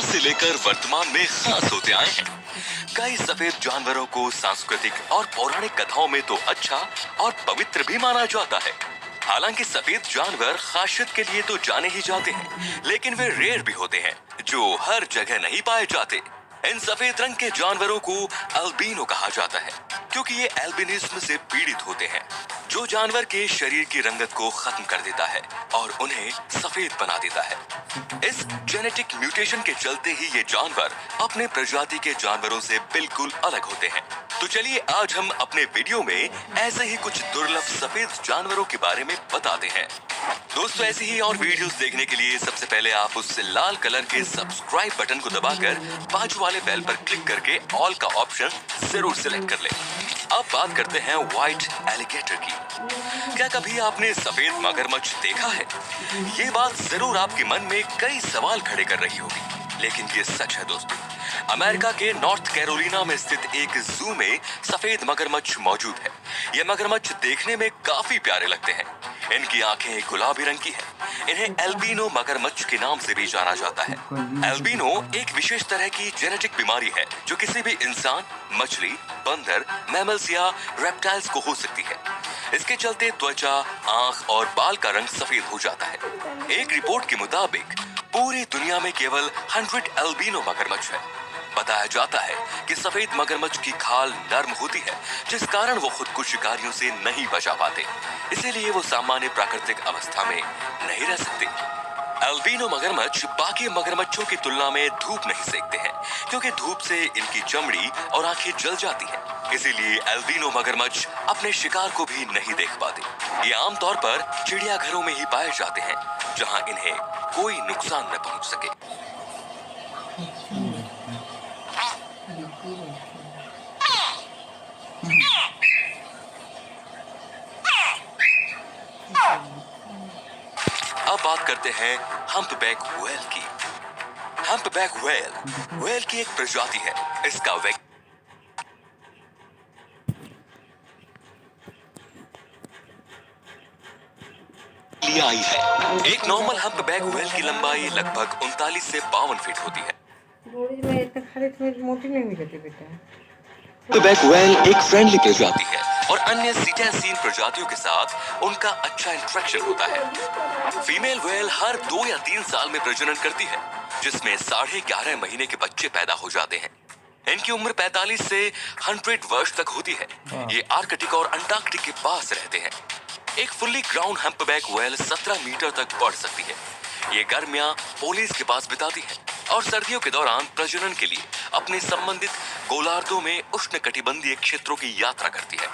से लेकर वर्तमान में खास होते आए हैं। कई सफेद जानवरों को सांस्कृतिक और पौराणिक कथाओं में तो अच्छा और पवित्र भी माना जाता है। हालांकि सफेद जानवर खासियत के लिए तो जाने ही जाते हैं, लेकिन वे रेयर भी होते हैं जो हर जगह नहीं पाए जाते। इन सफेद रंग के जानवरों को अल्बिनो कहा जाता है, क्योंकि ये एल्बिनिज्म से पीड़ित होते हैं, जो जानवर के शरीर की रंगत को खत्म कर देता है और उन्हें सफेद बना देता है। इस जेनेटिक म्यूटेशन के चलते ही ये जानवर अपने प्रजाति के जानवरों से बिल्कुल अलग होते हैं। तो चलिए आज हम अपने वीडियो में ऐसे ही कुछ दुर्लभ सफेद जानवरों के बारे में बताते हैं। दोस्तों, ऐसी ही और वीडियोस देखने के लिए सबसे पहले आप उस लाल कलर के सब्सक्राइब बटन को दबाकर बाजू वाले बेल पर क्लिक करके ऑल का ऑप्शन जरूर सिलेक्ट कर लें। अब बात करते हैं व्हाइट एलिगेटर की। क्या कभी आपने सफेद मगरमच्छ देखा है? ये बात जरूर आपके मन में कई सवाल खड़े कर रही होगी, लेकिन ये सच है दोस्तों। अमेरिका के नॉर्थ कैरोलिना में स्थित एक जू में सफेद मगरमच्छ मौजूद है। ये मगरमच्छ देखने में काफी प्यारे लगते हैं। इनकी आंखें गुलाबी रंग की हैं। इन्हें एल्बिनो मगरमच्छ के नाम से भी जाना जाता है। एल्बिनो एक विशेष तरह की जेनेटिक बीमारी है जो किसी भी इंसान, मछली, बंदर, मैमल्स या रेप्टाइल्स को हो सकती है। इसके चलते त्वचा, आंख और बाल का रंग सफेद हो जाता है। एक रिपोर्ट के मुताबिक पूरी दुनिया में केवल 100 एल्बिनो मगरमच्छ है। बताया जाता है कि सफेद मगरमच्छ की खाल नर्म होती है, जिस कारण वो खुद को शिकारियों से नहीं बचा पाते। इसीलिए वो सामान्य प्राकृतिक अवस्था में नहीं रह सकते। एल्बिनो मगरमच्छ बाकी मगरमच्छों की तुलना में धूप नहीं सेकते हैं, क्योंकि धूप से इनकी चमड़ी और आंखें जल जाती हैं। इसीलिए एल्बिनो मगरमच्छ अपने शिकार को भी नहीं देख पाते। ये आमतौर पर चिड़ियाघरों में ही पाए जाते हैं, जहां इन्हें कोई नुकसान न पहुंच सके। अब बात करते हैं हम्पबैक व्हेल की। हम्पबैक व्हेल की एक प्रजाति है। इसका लिया आई है। एक नॉर्मल हम्पबैक व्हेल की लंबाई लगभग 39 से 52 फीट होती है। हम्पबैक व्हेल एक फ्रेंडली प्रजाति है और अन्य सीटैसीन प्रजातियों के साथ उनका अच्छा इंटरेक्शन होता है। फीमेल व्हेल हर 2 या 3 साल में प्रजनन करती है, जिसमें 11.5 महीने के बच्चे पैदा हो जाते हैं। इनकी उम्र 45 से 100 वर्ष तक होती है। ये आर्कटिक और अंटार्कटिक के पास रहते हैं। एक fully grown humpback whale 17 metre तक बढ़ सकती है। ये गर्मियां पोलिस के पास बिताती है और सर्दियों के दौरान प्रजनन के लिए अपने संबंधित गोलार्धों में उष्णकटिबंधीय क्षेत्रों की यात्रा करती है।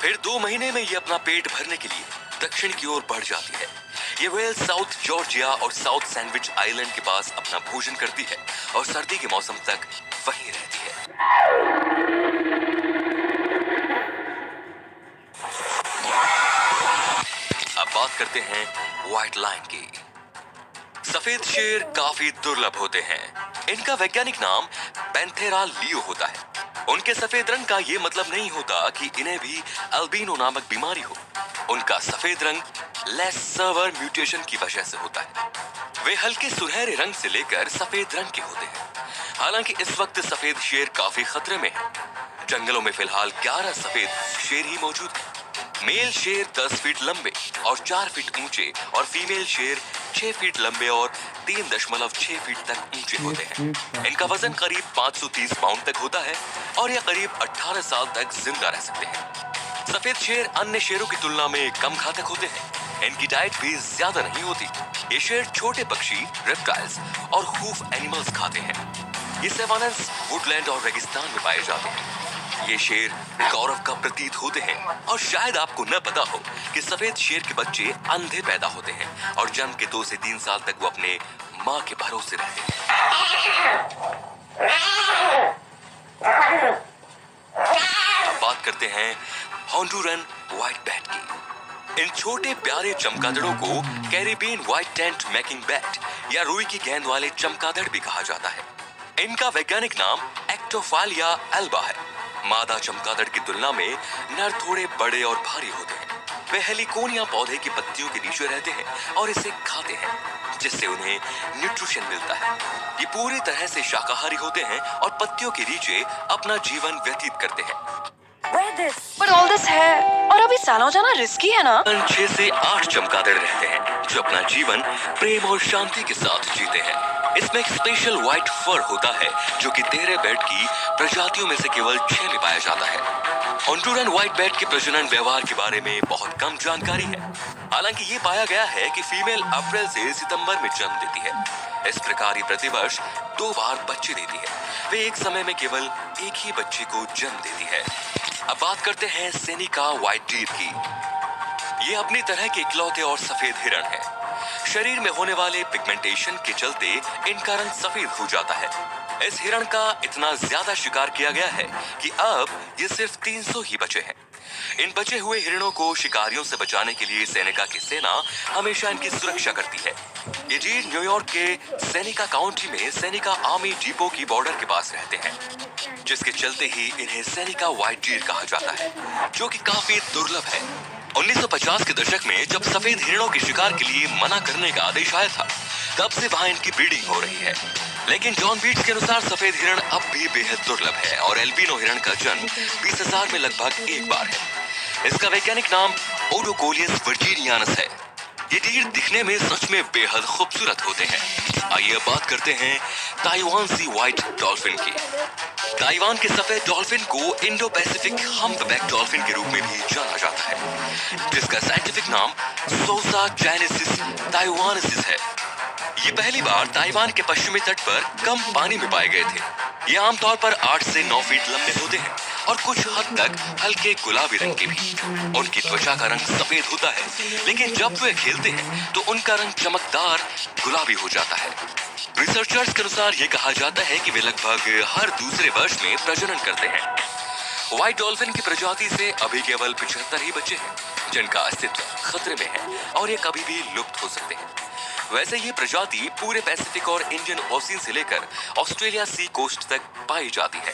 फिर 2 महीने में ये अपना पेट भरने के लिए दक्षिण की ओर बढ़ जाती है। ये व्हेल साउथ जॉर्जिया और साउथ सैंडविच आइलैंड के पास अपना भोजन करती है और सर्दी के मौसम तक वहीं रहती है। अब बात करते हैं व्हाइट लायन की। सफेद शेर काफी दुर्लभ होते हैं। इनका वैज्ञानिक नाम पैंथेरा लियो होता है। उनके सफेद रंग का ये मतलब नहीं होता कि इन्हें भी अल्बिनो नामक बीमारी हो। उनका सफेद रंग लेस सर्वर म्यूटेशन की वजह से होता है। वे हल्के सुनहरे रंग से लेकर सफेद रंग के होते हैं। हालांकि इस वक्त सफेद शेर काफी खतरे में है। जंगलों में फिलहाल 11 सफेद शेर ही मौजूद हैं। मेल शेर 10 फीट लंबे और 4 फीट ऊंचे और फीमेल शेर 6 फीट लंबे और 3.6 फीट तक ऊंचे होते हैं। इनका वजन करीब 530 पाउंड तक होता है और यह करीब 18 साल तक जिंदा रह सकते हैं। सफेद शेर अन्य शेरों की तुलना में कम घातक होते हैं। इनकी डाइट भी ज्यादा नहीं होती। ये शेर छोटे पक्षी, रेप्टाइल्स और हूफ एनिमल्स खाते हैं। ये सैवानास, वुडलैंड और रेगिस्तान में पाए जाते हैं। ये शेर गौरव का प्रतीक होते हैं और शायद आपको न पता हो कि सफेद शेर के बच्चे अंधे पैदा होते हैं और जन्म के 2 से 3 साल तक वो अपने माँ के भरोसे रहते हैं। अब बात करते हैं होंडुरन व्हाइट बैट की। इन छोटे प्यारे चमगादड़ों को Caribbean white tent making bat या रुई की गेंद वाले चमगादड़ भी कहा जाता है। इनका वैज्ञानिक नाम एक्टोफालिया एल्बा है। मादा चमगादड़ की तुलना में नर थोड़े बड़े और भारी होते हैं। वे हेलिकोनिया पौधे की पत्तियों के नीचे रहते हैं और इसे खाते हैं, जिससे उन्हें न्यूट्रिशन मिलता है। ये पूरी तरह से शाकाहारी होते हैं और पत्तियों के नीचे अपना जीवन व्यतीत करते हैं। But all this है और अभी सालों जाना रिस्की है ना? 6 से 8 चमगादड़ रहते हैं जो अपना जीवन प्रेम और शांति के साथ जीते हैं। इसमें एक स्पेशल व्हाइट फर होता है जो कि 13 बेट की प्रजातियों में से केवल 6 में पाया जाता है। होंडुरन व्हाइट बेट के प्रजनन व्यवहार के बारे में बहुत कम जानकारी है। हालांकि ये पाया गया है कि फीमेल अप्रैल से सितंबर में जन्म देती है। इस प्रकार ये प्रतिवर्ष 2 बार बच्चे देती है। वे एक समय में केवल एक ही बच्चे को जन्म देती है। अब बात करते हैं सेनिका व्हाइट डीर की। ये अपनी तरह के इकलौते और सफेद हिरण है। शरीर में होने वाले पिगमेंटेशन के चलते इनका रंग सफेद हो जाता है। इस हिरण का इतना ज्यादा शिकार किया गया है कि अब ये सिर्फ 300 ही बचे हैं। इन बचे हुए हिरणों को शिकारियों से बचाने के लिए सेनिका की सेना हमेशा इनकी सुरक्षा करती है। ये जीव न्यूयॉर्क के सेनिका काउंटी में सेनिका आर्मी डिपो की बॉर्डर के पास रहते हैं, जिसके चलते ही इन्हें सेनिका व्हाइट डीर कहा जाता है, जो कि काफी दुर्लभ है। 1950 के दशक में जब सफेद हिरणों के शिकार के लिए मना करने का आदेश आया था, तब से वहाँ इनकी ब्रीडिंग हो रही है। लेकिन जॉन बीट्स के अनुसार सफेद हिरण अब भी बेहद दुर्लभ है और एल्बिनो हिरण का जन्म 20,000 में लगभग एक बार है। इसका वैज्ञानिक नाम ओडोकोलियस वर्जीनियानस है। ये डीर दिखने में सच में बेहद खूबसूरत होते हैं। आइए बात करते हैं ताइवान सी व्हाइट डॉल्फिन की। ताइवान के सफेद डॉल्फिन को इंडो पैसिफिक हम्पबैक डॉल्फिन के रूप में भी जाना जाता है, जिसका साइंटिफिक नाम सोसा चाइनेसिस ताइवानेसिस है। ये पहली बार ताइवान के पश्चिमी तट पर कम पानी में पाए गए थे। ये आमतौर पर 8 से 9 फीट लंबे होते हैं और कुछ हद तक हल्के गुलाबी रंग के भी। उनकी त्वचा का रंग सफेद होता है, लेकिन जब वे खेलते हैं तो उनका रंग चमकदार गुलाबी हो जाता है। रिसर्चर्स के अनुसार ये कहा जाता है कि वे लगभग हर दूसरे वर्ष में प्रजनन करते हैं। व्हाइट डॉल्फिन की प्रजाति से अभी केवल 75 ही बचे हैं, जिनका अस्तित्व खतरे में है और ये कभी भी लुप्त हो सकते हैं। वैसे ये प्रजाति पूरे पैसिफिक और इंडियन ओशियन से लेकर ऑस्ट्रेलिया सी कोस्ट तक पाई जाती है।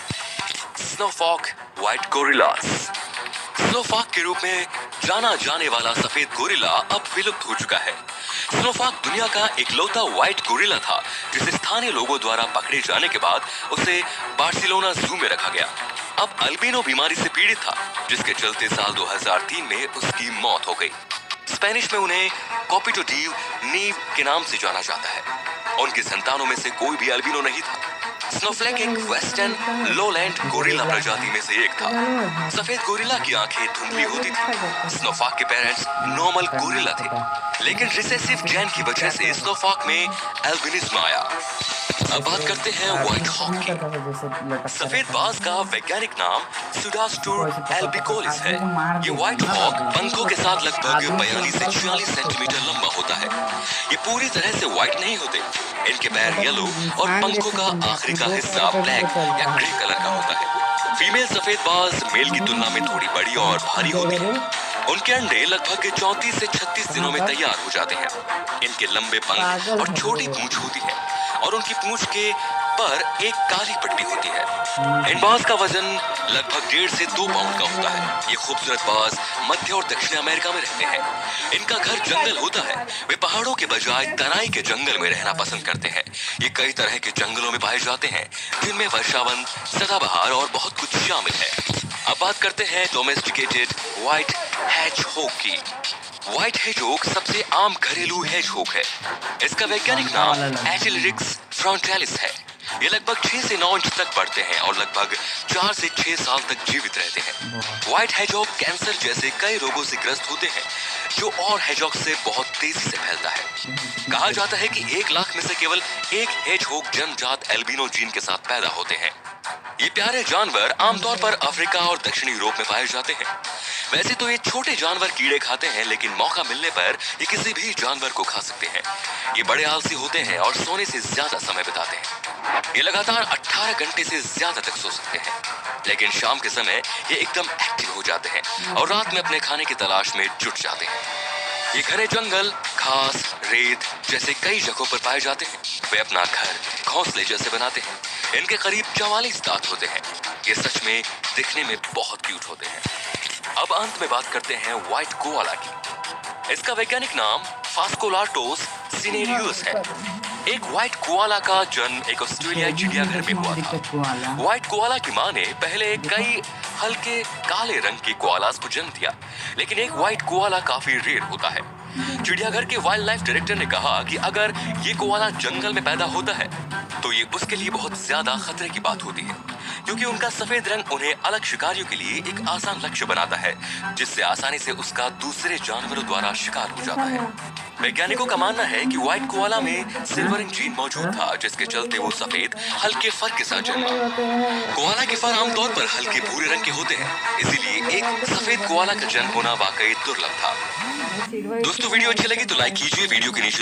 स्नोफॉक व्हाइट गोरिल्लास। स्नोफॉक के रूप में जाना जाने वाला सफेद गोरिल्ला अब विलुप्त हो चुका है। स्नोफॉक दुनिया का इकलौता व्हाइट गोरिल्ला था जिसे स्थानीय लोगों द्वारा पकड़े जाने के बाद उसे बार्सिलोना जू में रखा गया। अब अल्बिनो बीमारी से पीड़ित था, जिसके चलते साल 2003 में उसकी मौत हो गई। स्पेनिश में उन्हें कॉपिटो डीव नीव के नाम से जाना जाता है। उनकी संतानों में से कोई भी अल्बिनो नहीं था। स्नोफ्लेक एक वेस्टर्न लोलैंड गोरिल्ला प्रजाति में से एक था। सफेद गोरिल्ला की आंखें धुंधली होती थी। स्नोफॉक के पेरेंट्स नॉर्मल गोरिल्ला थे, लेकिन रिसेसिव जेन की वजह से स्नोफॉक में एल्बिनिज्म आया। अब बात करते हैं व्हाइट हॉक की। सफेद बाज का वैज्ञानिक नाम सुडास्टुर एल्बिकोलिस है। ये व्हाइट हॉक पंखों के साथ लगभग 42 से 46 सेंटीमीटर लंबा होता है। ये पूरी तरह से व्हाइट नहीं होते। इनके पैर येलो और पंखों का आखिरी का हिस्सा ब्लैक या ग्रे कलर का होता है। फीमेल सफेद बाज मेल की तुलना में थोड़ी बड़ी और भारी होती है। उनके अंडे लगभग 34 से 36 दिनों में तैयार हो जाते हैं। इनके लंबे पंख और छोटी पूंछ होती है और उनकी पूंछ के पर एक काली पट्टी होती है। इन बाज का वजन लगभग 1.5 से 2 पाउंड का होता है। ये खूबसूरत बाज मध्य और दक्षिण अमेरिका में रहते हैं। इनका घर जंगल होता है। वे पहाड़ों के बजाय तराई के जंगल में रहना पसंद करते हैं। ये कई तरह के जंगलों में पाए जाते हैं, जिनमें वर्षावन, सदाबहार और बहुत कुछ शामिल है। अब बात करते हैं डोमेस्टिकेटेड व्हाइट हेजहॉग की। व्हाइट हेजहॉग सबसे आम घरेलू हेजहॉग है। इसका वैज्ञानिक नाम एटिलरिक्स फ्रंटालिस है। ये लगभग 6 से 9 इंच तक बढ़ते हैं और लगभग 4 से 6 साल तक जीवित रहते हैं। व्हाइट हेजहॉग कैंसर जैसे कई रोगों से ग्रस्त होते हैं, जो और हेजहॉग से बहुत तेजी से फैलता है। कहा जाता है कि 1 लाख में से केवल एक हेजहॉग जन्मजात एल्बिनो जीन के साथ पैदा होते हैं। ये प्यारे जानवर आमतौर पर अफ्रीका और दक्षिणी यूरोप में पाए जाते हैं। वैसे तो ये छोटे जानवर कीड़े खाते हैं, लेकिन मौका मिलने पर ये किसी भी जानवर को खा सकते हैं। ये बड़े आलसी होते हैं और सोने से ज्यादा समय बिताते हैं। ये लगातार 18 घंटे से ज्यादा तक सो सकते हैं, लेकिन शाम के समय ये एकदम एक्टिव हो जाते हैं और रात में अपने खाने की तलाश में जुट जाते हैं। ये घने जंगल, घास, रेत जैसे कई जगहों पर पाए जाते हैं। वे अपना घर घोंसले जैसे बनाते हैं। इनके करीब 44 दांत होते हैं। ये सच में दिखने में बहुत क्यूट होते हैं। अब अंत में बात करते हैं व्हाइट कोआला की। इसका वैज्ञानिक नाम फास्कोलाटोस सिनेरियोस है। एक व्हाइट कोआला का जन्म एक ऑस्ट्रेलियाई चिड़ियाघर में हुआ था। व्हाइट कोआला की मां ने पहले कई हल्के काले रंग के कोआलास को जन्म दिया, लेकिन एक व्हाइट कोआला काफी रेयर होता है। चिड़ियाघर के वाइल्ड लाइफ डायरेक्टर ने कहा कि अगर ये कोआला जंगल में पैदा होता है तो ये उसके लिए बहुत ज्यादा खतरे की बात होती है, क्योंकि उनका सफेद रंग उन्हें अलग शिकारियों के लिए एक आसान लक्ष्य बनाता है, जिससे आसानी से उसका दूसरे जानवरों द्वारा शिकार हो जाता है। वैज्ञानिकों का मानना है कि व्हाइट कोआला में सिल्वरिंग जीन मौजूद था, जिसके चलते वो सफेद हल्के फर के साथ जन्मा। कोआला के फर आमतौर पर हल्के भूरे रंग के होते हैं, इसीलिए एक सफेद कोआला का जन्म होना वाकई दुर्लभ था। दोस्तों, वीडियो अच्छी लगी तो लाइक कीजिए, वीडियो के नीचे